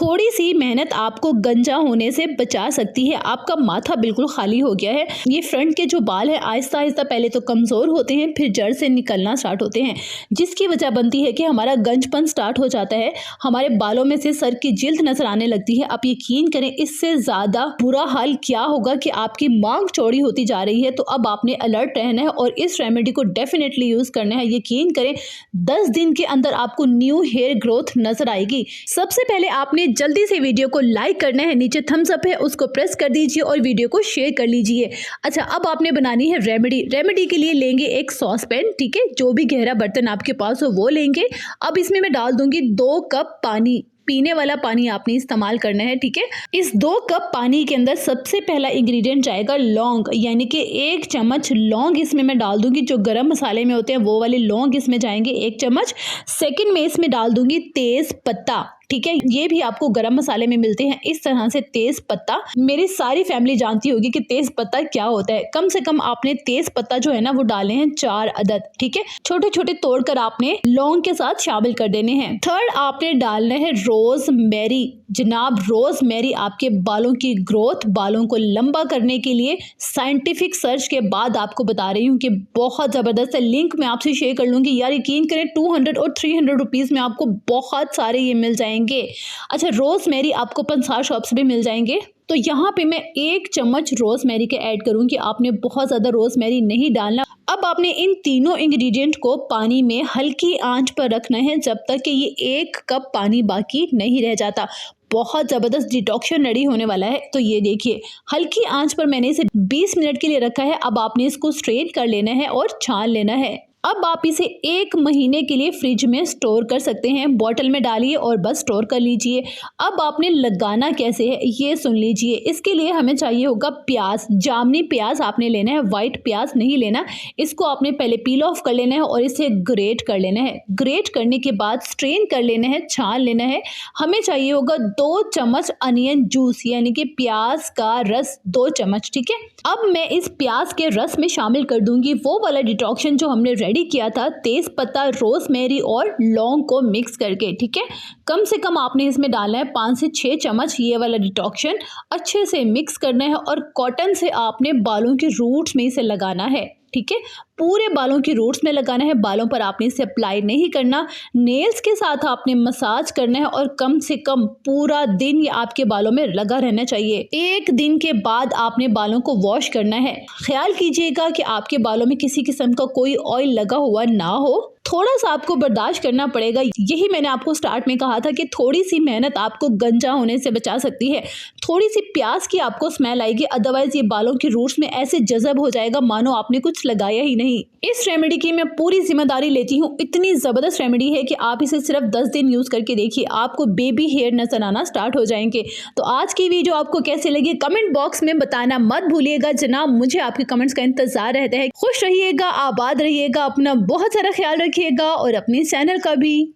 थोड़ी सी मेहनत आपको गंजा होने से बचा सकती है। आपका माथा बिल्कुल खाली हो गया है, ये फ्रंट के जो बाल है आहिस्ता आहिस्ता पहले तो कमज़ोर होते हैं, फिर जड़ से निकलना स्टार्ट होते हैं, जिसकी वजह बनती है कि हमारा गंजपन स्टार्ट हो जाता है, हमारे बालों में से सर की जिल्द नजर आने लगती है। आप यकीन करें इससे ज़्यादा बुरा हाल क्या होगा कि आपकी मांग चौड़ी होती जा रही है। तो अब आपने अलर्ट रहना है और इस रेमेडी को डेफिनेटली यूज़ करना है। यकीन करें 10 दिन के अंदर आपको न्यू हेयर ग्रोथ नजर आएगी। सबसे पहले आपने जल्दी से वीडियो को लाइक करना है, नीचे थम्स अप है उसको प्रेस कर दीजिए और वीडियो को शेयर कर लीजिए। अच्छा, अब आपने बनानी है रेमेडी के लिए लेंगे एक सॉस पैन, ठीक है, जो भी गहरा बर्तन आपके पास हो वो लेंगे। अब इसमें मैं डाल दूंगी 2 कप पानी, पीने वाला पानी आपने इस्तेमाल करना है, ठीक है। इस 2 कप पानी के अंदर सबसे पहला इंग्रेडिएंट जाएगा लौंग, यानी कि 1 चम्मच लौंग इसमें मैं डाल दूंगी। जो गरम मसाले में होते हैं वो वाले लौंग इसमें जाएंगे 1 चम्मच। सेकंड में इसमें डाल दूंगी तेज पत्ता, ठीक है, ये भी आपको गरम मसाले में मिलते हैं इस तरह से तेज पत्ता। मेरी सारी फैमिली जानती होगी कि तेज पत्ता क्या होता है। कम से कम आपने तेज पत्ता जो है ना वो डाले हैं 4 अदद, ठीक है, छोटे छोटे तोड़कर आपने लौंग के साथ शामिल कर देने हैं। थर्ड आपने डालना है रोजमेरी। जनाब, रोजमेरी आपके बालों की ग्रोथ, बालों को लंबा करने के लिए साइंटिफिक सर्च के बाद आपको बता रही हूँ कि बहुत जबरदस्त है। लिंक मैं आपसे शेयर कर लूंगी यार, यकीन करें 200 और 300 रुपीज में आपको बहुत सारे ये मिल जाएंगे। अच्छा, रोजमेरी आपको पंसार शॉप्स में मिल जाएंगे। तो यहाँ पे मैं 1 चम्मच रोजमेरी के ऐड करूंगी, आपने बहुत ज्यादा रोजमेरी नहीं डालना। अब आपने इन तीनों इंग्रेडिएंट को पानी में हल्की आंच पर रखना है जब तक कि ये 1 कप पानी बाकी नहीं रह जाता। बहुत ज़बरदस्त डिटॉक्शन रेडी होने वाला है। तो ये देखिए हल्की आंच पर मैंने इसे 20 मिनट के लिए रखा है। अब आपने इसको स्ट्रेन कर लेना है और छान लेना है। अब आप इसे 1 महीने के लिए फ्रिज में स्टोर कर सकते हैं। बॉटल में डालिए और बस स्टोर कर लीजिए। अब आपने लगाना कैसे है ये सुन लीजिए। इसके लिए हमें चाहिए होगा प्याज, जामनी प्याज आपने लेना है, वाइट प्याज नहीं लेना। इसको आपने पहले पील ऑफ कर लेना है और इसे ग्रेट कर लेना है। ग्रेट करने के बाद स्ट्रेन कर लेना है, छान लेना है। हमें चाहिए होगा 2 चम्मच अनियन जूस, यानी कि प्याज का रस 2 चम्मच, ठीक है। अब मैं इस प्याज के रस में शामिल कर दूंगी वो वाला डिटॉक्शन जो हमने रेडी किया था, तेज पत्ता, रोजमेरी और लौंग को मिक्स करके, ठीक है। कम से कम आपने इसमें डालना है 5 से 6 चम्मच ये वाला डिटॉक्शन। अच्छे से मिक्स करना है और कॉटन से आपने बालों के रूट्स में इसे लगाना है, ठीक है। पूरे बालों की रूट्स में लगाना है, बालों पर आपने इसे अप्लाई नहीं करना। नेल्स के साथ आपने मसाज करना है और कम से कम पूरा दिन ये आपके बालों में लगा रहना चाहिए। 1 दिन के बाद आपने बालों को वॉश करना है। ख्याल कीजिएगा कि आपके बालों में किसी किस्म का कोई ऑयल लगा हुआ ना हो। थोड़ा सा आपको बर्दाश्त करना पड़ेगा। यही मैंने आपको स्टार्ट में कहा था कि थोड़ी सी मेहनत आपको गंजा होने से बचा सकती है। थोड़ी सी प्याज की आपको स्मेल आएगी, अदरवाइज ये बालों की रूट्स में ऐसे जज़ब हो जाएगा मानो आपने कुछ लगाया ही नहीं। इस रेमेडी की मैं पूरी जिम्मेदारी लेती हूँ। इतनी जबरदस्त रेमेडी है कि आप इसे सिर्फ 10 दिन यूज करके देखिए, आपको बेबी हेयर नजर आना स्टार्ट हो जाएंगे। तो आज की वीडियो आपको कैसे लगी कमेंट बॉक्स में बताना मत भूलिएगा जनाब, मुझे आपके कमेंट्स का इंतजार रहता है। खुश रहिएगा, आबाद रहिएगा, अपना बहुत सारा ख्याल रखिएगा और अपने चैनल का भी।